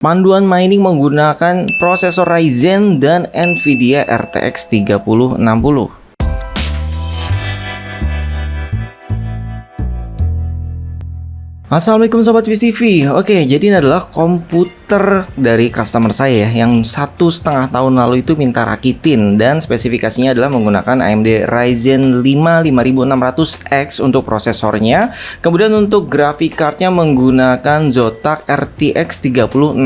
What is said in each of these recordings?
Panduan mining menggunakan prosesor Ryzen dan Nvidia RTX 3060. Assalamualaikum Sobat Wiz TV. Oke, jadi ini adalah komputer dari customer saya ya, yang 1,5 tahun lalu itu minta rakitin, dan spesifikasinya adalah menggunakan AMD Ryzen 5 5600X untuk prosesornya. Kemudian untuk grafik cardnya menggunakan Zotac RTX 3060.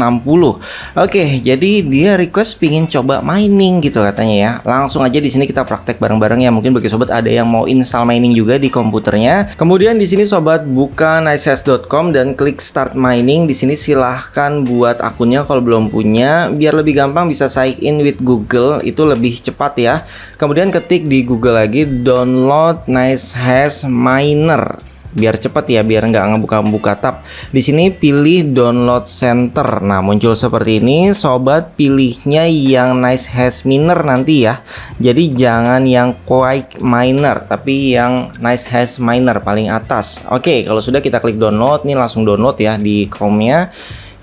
Oke, jadi dia request pingin coba mining gitu katanya ya. Langsung aja di sini kita praktek bareng-bareng ya. Mungkin bagi sobat ada yang mau install mining juga di komputernya. Kemudian di sini sobat buka nicehas.com dan klik start mining. Di sini silahkan buat akunnya kalau belum punya, biar lebih gampang bisa sign in with Google, itu lebih cepat ya. Kemudian ketik di Google lagi download Nicehash Miner, biar cepat ya, biar nggak ngebuka-buka tab. Di sini pilih download center. Nah, muncul seperti ini. Sobat pilihnya yang Nicehash Miner nanti ya. Jadi jangan yang Quake Miner, tapi yang Nicehash Miner paling atas. Oke, kalau sudah kita klik download, nih langsung download ya di Chrome-nya.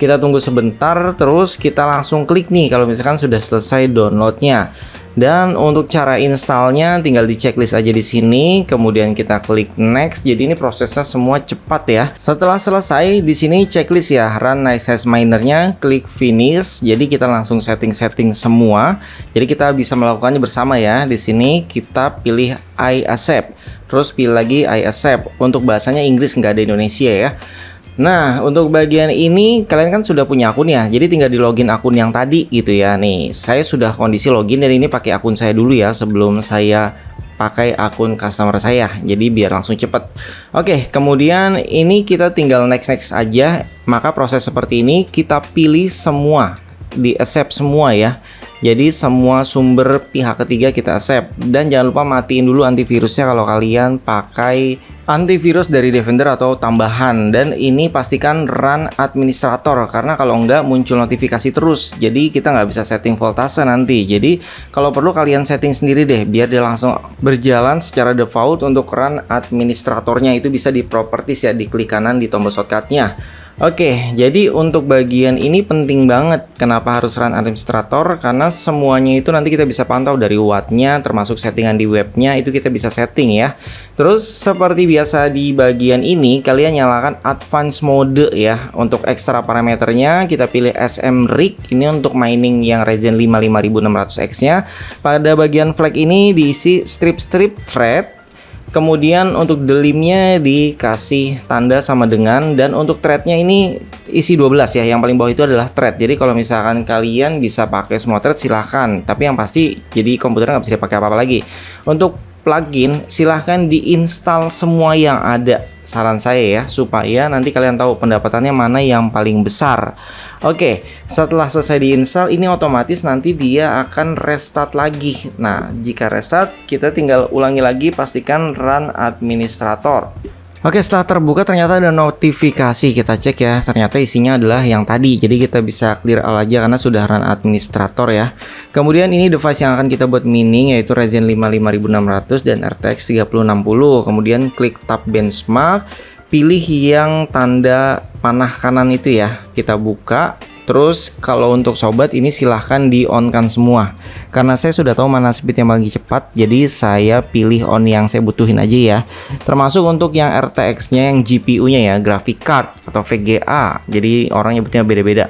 Kita tunggu sebentar, terus kita langsung klik nih kalau misalkan sudah selesai downloadnya. Dan untuk cara installnya tinggal di checklist aja di sini, kemudian kita klik next. Jadi ini prosesnya semua cepat ya. Setelah selesai di sini checklist ya, run Nicehash Minernya, klik finish. Jadi kita langsung setting semua. Jadi kita bisa melakukannya bersama ya. Di sini kita pilih I accept, terus pilih lagi I accept. Untuk bahasanya Inggris, nggak ada Indonesia ya. Nah, untuk bagian ini kalian kan sudah punya akun ya, jadi tinggal di login akun yang tadi gitu ya. Nih, saya sudah kondisi login dan ini pakai akun saya dulu ya, sebelum saya pakai akun customer saya, jadi biar langsung cepet. Oke, kemudian ini kita tinggal next aja. Maka proses seperti ini kita pilih semua, di accept semua ya. Jadi semua sumber pihak ketiga kita accept, dan jangan lupa matiin dulu antivirusnya kalau kalian pakai antivirus dari Defender atau tambahan. Dan ini pastikan run administrator, karena kalau enggak muncul notifikasi terus, jadi kita nggak bisa setting voltase nanti. Jadi kalau perlu kalian setting sendiri deh, biar dia langsung berjalan secara default. Untuk run administratornya itu bisa di properties ya, di klik kanan di tombol shortcutnya. Oke, jadi untuk bagian ini penting banget. Kenapa harus run administrator? Karena semuanya itu nanti kita bisa pantau dari wattnya, termasuk settingan di webnya itu kita bisa setting ya. Terus seperti biasa di bagian ini kalian nyalakan advance mode ya. Untuk ekstra parameternya kita pilih SM rig, ini untuk mining yang Ryzen 5 5600X nya. Pada bagian flag ini diisi strip thread. Kemudian untuk delimnya dikasih tanda sama dengan, dan untuk threadnya ini isi 12 ya. Yang paling bawah itu adalah thread. Jadi kalau misalkan kalian bisa pakai semua thread silahkan, tapi yang pasti jadi komputernya nggak bisa dipakai apa-apa lagi. Untuk plugin silahkan diinstal semua yang ada, saran saya ya, supaya nanti kalian tahu pendapatannya mana yang paling besar. Oke, setelah selesai diinstal ini otomatis nanti dia akan restart lagi. Nah, jika restart kita tinggal ulangi lagi, pastikan run administrator. Oke, setelah terbuka ternyata ada notifikasi. Kita cek ya, ternyata isinya adalah yang tadi. Jadi kita bisa clear all aja karena sudah run administrator ya. Kemudian ini device yang akan kita buat mining yaitu Ryzen 5 5600 dan RTX 3060. Kemudian klik tab benchmark, pilih yang tanda panah kanan itu ya. Kita buka. Terus kalau untuk sobat ini silahkan di on kan semua, karena saya sudah tahu mana speed yang paling cepat, jadi saya pilih on yang saya butuhin aja ya. Termasuk untuk yang RTX nya, yang GPU nya ya, graphic card atau VGA, jadi orang nyebutnya beda-beda.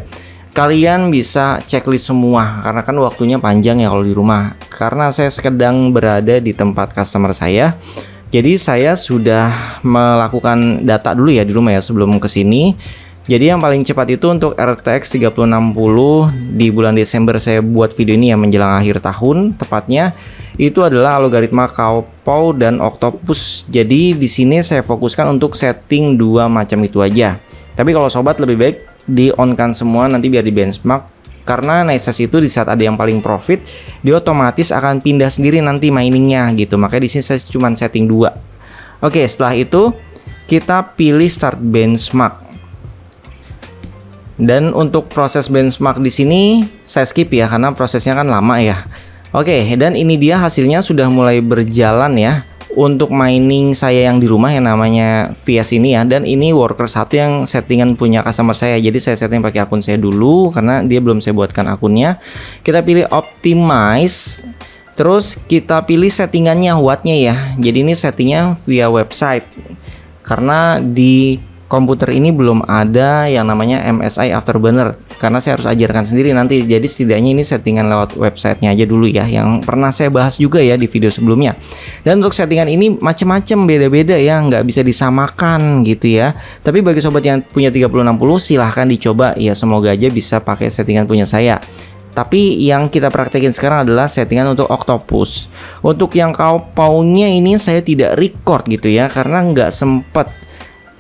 Kalian bisa checklist semua karena kan waktunya panjang ya kalau di rumah. Karena saya sedang berada di tempat customer saya, jadi saya sudah melakukan data dulu ya di rumah ya sebelum kesini. Jadi yang paling cepat itu untuk RTX 3060 di bulan Desember saya buat video ini ya, menjelang akhir tahun tepatnya, itu adalah algoritma Cowpow dan Octopus. Jadi di sini saya fokuskan untuk setting dua macam itu aja. Tapi kalau sobat lebih baik di on kan semua nanti biar di benchmark, karena Nicehash itu di saat ada yang paling profit dia otomatis akan pindah sendiri nanti miningnya gitu. Makanya di sini saya cuma setting dua. Oke, setelah itu kita pilih start benchmark. Dan untuk proses benchmark di sini saya skip ya karena prosesnya kan lama ya. Oke, dan ini dia hasilnya sudah mulai berjalan ya. untuk mining saya yang di rumah yang namanya VS ini ya, dan ini worker 1 yang settingan punya customer saya. Jadi saya setting pakai akun saya dulu karena dia belum saya buatkan akunnya. Kita pilih optimize, terus kita pilih settingannya wattnya ya. Jadi ini settingnya via website karena di komputer ini belum ada yang namanya MSI Afterburner karena saya harus ajarkan sendiri nanti. Jadi setidaknya ini settingan lewat websitenya aja dulu ya, yang pernah saya bahas juga ya di video sebelumnya. Dan untuk settingan ini macam-macam, beda-beda ya, nggak bisa disamakan gitu ya. Tapi bagi sobat yang punya 3060 silahkan dicoba ya, semoga aja bisa pakai settingan punya saya. Tapi yang kita praktekin sekarang adalah settingan untuk Octopus. Untuk yang Kaopau-nya ini saya tidak record gitu ya, karena nggak sempet.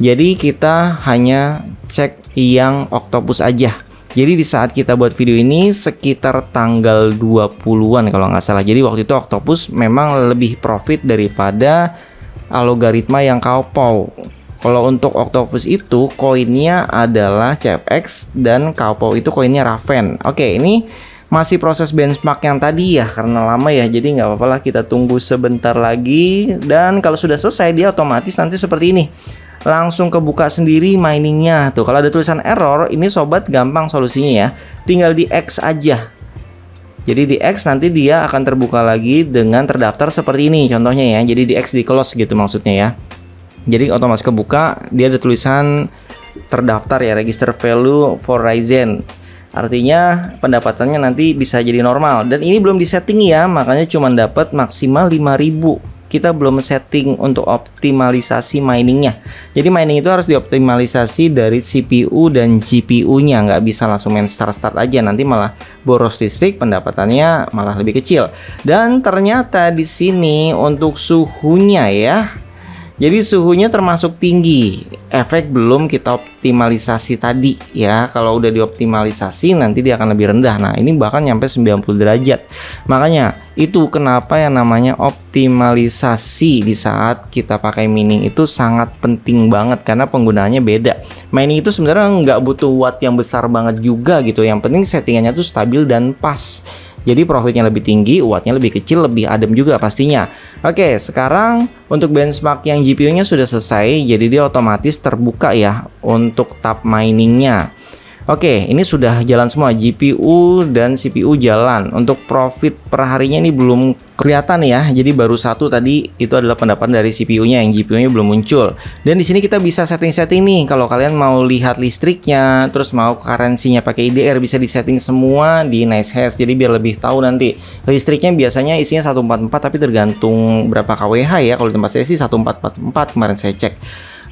Jadi kita hanya cek yang Octopus aja. Jadi di saat kita buat video ini sekitar tanggal 20-an kalau nggak salah. Jadi waktu itu Octopus memang lebih profit daripada algoritma yang Kaopau. Kalau untuk Octopus itu koinnya adalah CFX dan Kaopau itu koinnya Raven. Oke, ini masih proses benchmark yang tadi ya, karena lama ya, jadi nggak apa-apa lah, kita tunggu sebentar lagi. Dan kalau sudah selesai dia otomatis nanti seperti ini, langsung kebuka sendiri miningnya tuh. Kalau ada tulisan error, ini sobat gampang solusinya ya, tinggal di X aja. Jadi di X nanti dia akan terbuka lagi dengan terdaftar seperti ini contohnya ya. Jadi di X di close gitu maksudnya ya. Jadi otomatis kebuka, dia ada tulisan terdaftar ya, register value for Ryzen. Artinya pendapatannya nanti bisa jadi normal. Dan ini belum disetting ya, makanya cuma dapat maksimal 5.000. Kita belum setting untuk optimalisasi miningnya. Jadi mining itu harus dioptimalisasi dari CPU dan GPU-nya, nggak bisa langsung main start aja, nanti malah boros listrik, pendapatannya malah lebih kecil. Dan ternyata di sini untuk suhunya ya. Jadi suhunya termasuk tinggi. Efek belum kita optimalisasi tadi ya. Kalau udah dioptimalisasi nanti dia akan lebih rendah. Nah, ini bahkan nyampe 90 derajat. Makanya itu kenapa yang namanya optimalisasi di saat kita pakai mining itu sangat penting banget, karena penggunaannya beda. Mining itu sebenarnya nggak butuh watt yang besar banget juga gitu. Yang penting settingannya tuh stabil dan pas. Jadi profitnya lebih tinggi, wattnya lebih kecil, lebih adem juga pastinya. Oke, sekarang untuk benchmark yang GPU-nya sudah selesai, jadi dia otomatis terbuka ya untuk tab miningnya. Oke, ini sudah jalan semua, GPU dan CPU jalan. Untuk profit per harinya ini belum kelihatan ya. Jadi baru satu tadi itu adalah pendapat dari CPU-nya, yang GPU-nya belum muncul. Dan di sini kita bisa setting-setting nih. Kalau kalian mau lihat listriknya, terus mau currency-nya pakai IDR, bisa disetting semua di Nice Hash. Jadi biar lebih tahu nanti. Listriknya biasanya isinya 144, tapi tergantung berapa kWh ya. Kalau di tempat saya sih 1444 kemarin saya cek.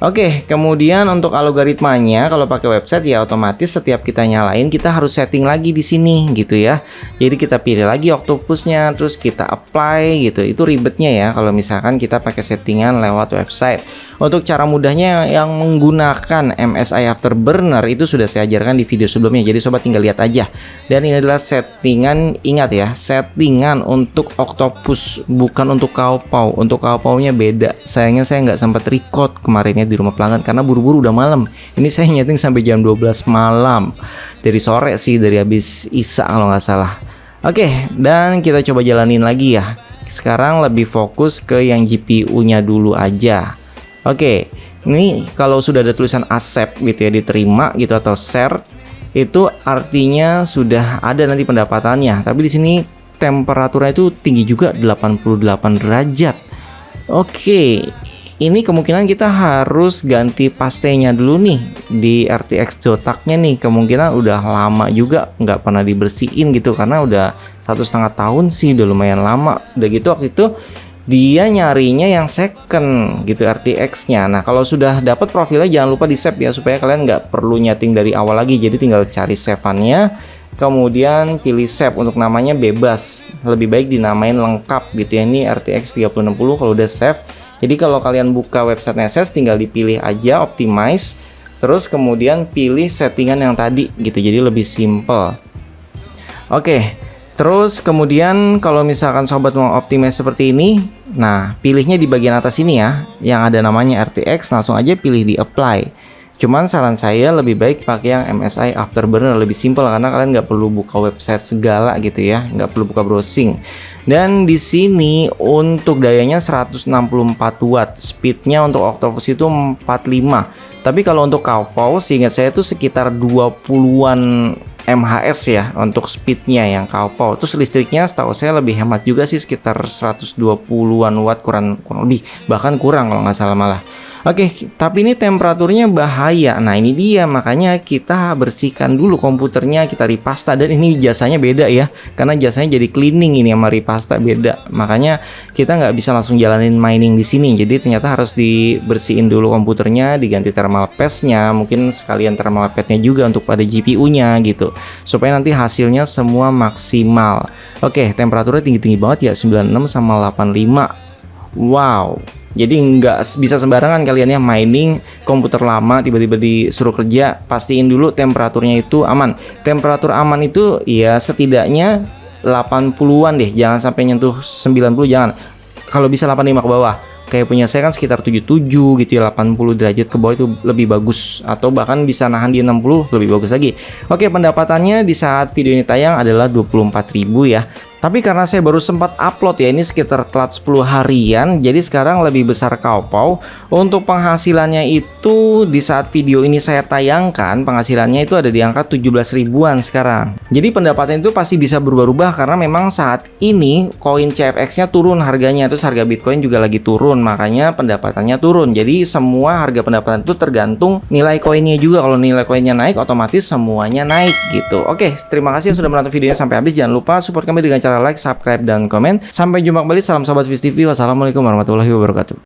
Oke, kemudian untuk algoritmanya kalau pakai website ya otomatis setiap kita nyalain kita harus setting lagi di sini gitu ya. Jadi kita pilih lagi Octopusnya, terus kita apply gitu. Itu ribetnya ya kalau misalkan kita pakai settingan lewat website. Untuk cara mudahnya yang menggunakan MSI Afterburner itu sudah saya ajarkan di video sebelumnya. Jadi sobat tinggal lihat aja. Dan ini adalah settingan, ingat ya, settingan untuk Octopus, bukan untuk Kaopau. Untuk Kaopau-nya beda. Sayangnya saya nggak sempat record kemarinnya di rumah pelanggan karena buru-buru udah malam. Ini saya nyeting sampai jam 12 malam. Dari sore sih, dari habis Isya kalau nggak salah. Oke, dan kita coba jalanin lagi ya. Sekarang lebih fokus ke yang GPU-nya dulu aja. Oke, ini kalau sudah ada tulisan accept gitu ya, diterima gitu atau share, itu artinya sudah ada nanti pendapatannya. Tapi di sini temperaturnya itu tinggi juga, 88 derajat. Oke, ini kemungkinan kita harus ganti pastenya dulu nih di RTX Zotac-nya nih. Kemungkinan udah lama juga nggak pernah dibersihin gitu, karena udah 1,5 tahun sih, udah lumayan lama. Udah gitu waktu itu dia nyarinya yang second gitu RTX-nya. Nah, kalau sudah dapat profilnya jangan lupa di save ya, supaya kalian nggak perlu nyeting dari awal lagi. Jadi tinggal cari save-annya, kemudian pilih save. Untuk namanya bebas, lebih baik dinamain lengkap gitu ya. Ini RTX 3060 kalau udah save. Jadi kalau kalian buka website Neses tinggal dipilih aja optimize, terus kemudian pilih settingan yang tadi gitu. Jadi lebih simple. Oke. Terus kemudian kalau misalkan sobat mau optimize seperti ini, nah pilihnya di bagian atas ini ya, yang ada namanya RTX, langsung aja pilih di apply. Cuman saran saya lebih baik pakai yang MSI Afterburner, lebih simpel karena kalian nggak perlu buka website segala gitu ya, nggak perlu buka browsing. Dan di sini untuk dayanya 164 watt, speednya untuk Octopus itu 45. Tapi kalau untuk Cowpau, seingat saya itu sekitar 20-an mhs ya untuk speednya yang Cowpau. Terus listriknya setahu saya lebih hemat juga sih, sekitar 120-an watt, kurang lebih, bahkan kurang kalau nggak salah malah. Oke, tapi ini temperaturnya bahaya. Nah ini dia, makanya kita bersihkan dulu komputernya, kita ripasta. Dan ini jasanya beda ya, karena jasanya jadi cleaning ini sama ripasta beda. Makanya kita nggak bisa langsung jalanin mining di sini. Jadi ternyata harus dibersihin dulu komputernya, diganti thermal paste-nya, mungkin sekalian thermal pad-nya juga untuk pada GPU-nya gitu, supaya nanti hasilnya semua maksimal. Oke, temperaturnya tinggi-tinggi banget ya, 96 sama 85. Wow. Jadi nggak bisa sembarangan kalian ya mining komputer lama tiba-tiba disuruh kerja, pastiin dulu temperaturnya itu aman. Temperatur aman itu ya setidaknya 80-an deh, jangan sampai nyentuh 90, jangan. Kalau bisa 85 ke bawah. Kayak punya saya kan sekitar 77 gitu ya, 80 derajat ke bawah itu lebih bagus, atau bahkan bisa nahan di 60 lebih bagus lagi. Oke, pendapatannya di saat video ini tayang adalah 24.000 ya. Tapi karena saya baru sempat upload ya, ini sekitar telat 10 harian, jadi sekarang lebih besar Cowpau. Untuk penghasilannya itu di saat video ini saya tayangkan, penghasilannya itu ada di angka 17 ribuan sekarang. Jadi pendapatan itu pasti bisa berubah-ubah karena memang saat ini koin CFX-nya turun harganya, terus harga Bitcoin juga lagi turun, makanya pendapatannya turun. Jadi semua harga pendapatan itu tergantung nilai koinnya juga. Kalau nilai koinnya naik, otomatis semuanya naik gitu. Oke, terima kasih yang sudah menonton videonya sampai habis. Jangan lupa support kami dengan cara like, subscribe, dan komen. Sampai jumpa kembali. Salam Sobat Fish TV. Wassalamualaikum warahmatullahi wabarakatuh.